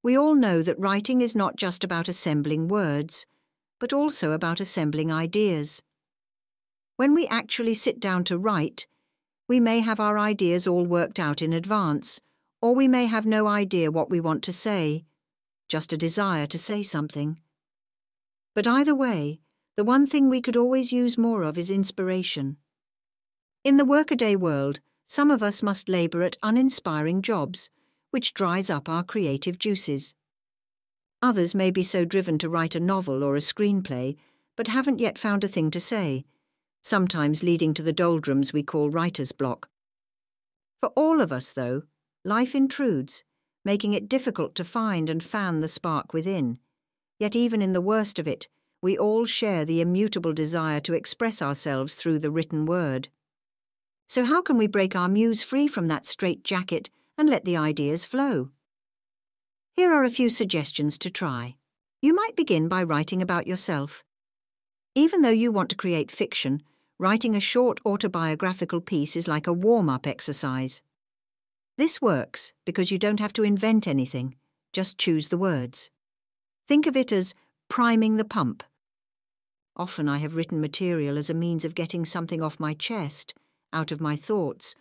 We all know that writing is not just about assembling words, but also about assembling ideas. When we actually sit down to write, we may have our ideas all worked out in advance, or we may have no idea what we want to say, just a desire to say something. But either way, the one thing we could always use more of is inspiration. In the workaday world, some of us must labour at uninspiring jobs, which dries up our creative juices. Others may be so driven to write a novel or a screenplay, but haven't yet found a thing to say, sometimes leading to the doldrums we call writer's block. For all of us, though, life intrudes, making it difficult to find and fan the spark within. Yet even in the worst of it, we all share the immutable desire to express ourselves through the written word. So how can we break our muse free from that straitjacket and let the ideas flow? Here are a few suggestions to try. You might begin by writing about yourself. Even though you want to create fiction, writing a short autobiographical piece is like a warm-up exercise. This works because you don't have to invent anything, just choose the words. Think of it as priming the pump. Often I have written material as a means of getting something off my chest, out of my thoughts,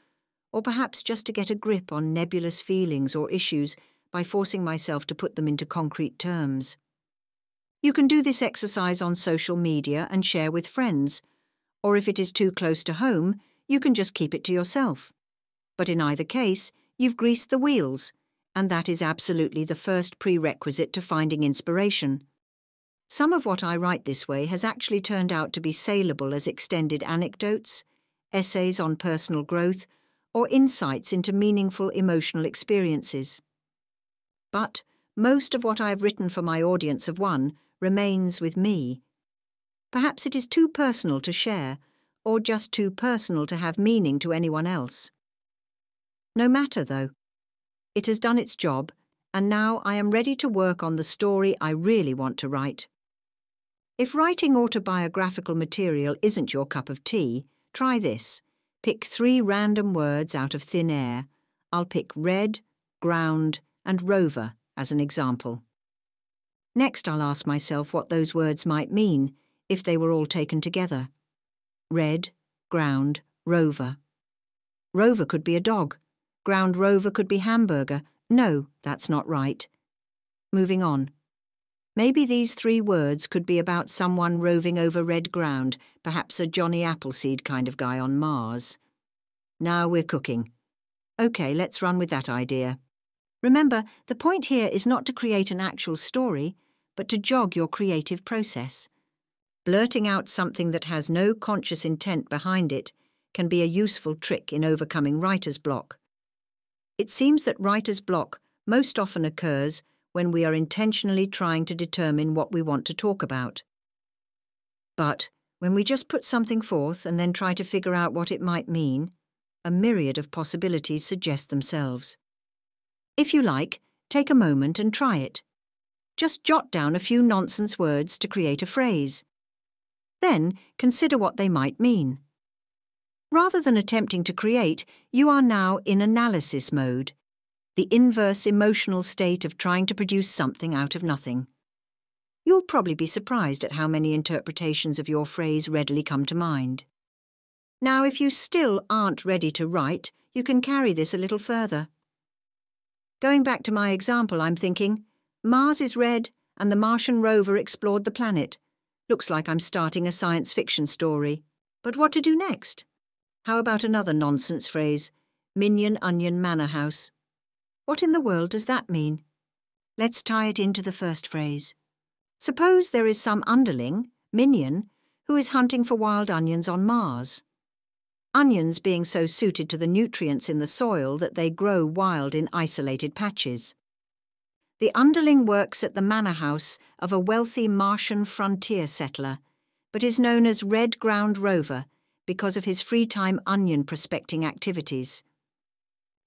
or perhaps just to get a grip on nebulous feelings or issues by forcing myself to put them into concrete terms. You can do this exercise on social media and share with friends, or if it is too close to home, you can just keep it to yourself. But in either case, you've greased the wheels, and that is absolutely the first prerequisite to finding inspiration. Some of what I write this way has actually turned out to be saleable as extended anecdotes, essays on personal growth, or insights into meaningful emotional experiences. But most of what I have written for my audience of one remains with me. Perhaps it is too personal to share, or just too personal to have meaning to anyone else. No matter, though. It has done its job, and now I am ready to work on the story I really want to write. If writing autobiographical material isn't your cup of tea, try this. Pick 3 random words out of thin air. I'll pick red, ground, and rover as an example. Next, I'll ask myself what those words might mean if they were all taken together. Red, ground, rover. Rover could be a dog. Ground rover could be hamburger. No, that's not right. Moving on. Maybe these 3 words could be about someone roving over red ground, perhaps a Johnny Appleseed kind of guy on Mars. Now we're cooking. Okay, let's run with that idea. Remember, the point here is not to create an actual story, but to jog your creative process. Blurting out something that has no conscious intent behind it can be a useful trick in overcoming writer's block. It seems that writer's block most often occurs when we are intentionally trying to determine what we want to talk about. But when we just put something forth and then try to figure out what it might mean, a myriad of possibilities suggest themselves. If you like, take a moment and try it. Just jot down a few nonsense words to create a phrase. Then consider what they might mean. Rather than attempting to create, you are now in analysis mode, the inverse emotional state of trying to produce something out of nothing. You'll probably be surprised at how many interpretations of your phrase readily come to mind. Now, if you still aren't ready to write, you can carry this a little further. Going back to my example, I'm thinking, Mars is red and the Martian rover explored the planet. Looks like I'm starting a science fiction story. But what to do next? How about another nonsense phrase? Minion Onion Manor House. What in the world does that mean? Let's tie it into the first phrase. Suppose there is some underling, Minion, who is hunting for wild onions on Mars. Onions being so suited to the nutrients in the soil that they grow wild in isolated patches. The underling works at the manor house of a wealthy Martian frontier settler, but is known as Red Ground Rover because of his free-time onion prospecting activities.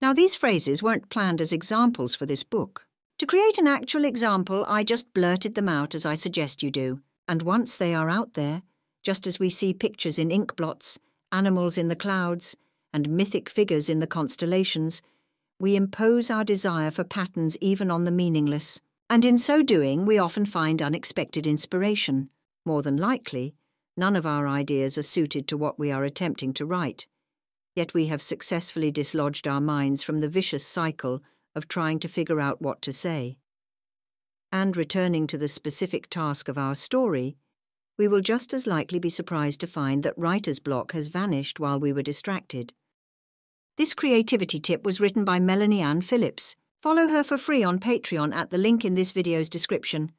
Now, these phrases weren't planned as examples for this book. To create an actual example, I just blurted them out as I suggest you do, and once they are out there, just as we see pictures in ink blots, animals in the clouds, and mythic figures in the constellations, we impose our desire for patterns even on the meaningless, and in so doing we often find unexpected inspiration. More than likely, none of our ideas are suited to what we are attempting to write, yet we have successfully dislodged our minds from the vicious cycle of trying to figure out what to say. And returning to the specific task of our story, we will just as likely be surprised to find that writer's block has vanished while we were distracted. This creativity tip was written by Melanie Ann Phillips. Follow her for free on Patreon at the link in this video's description.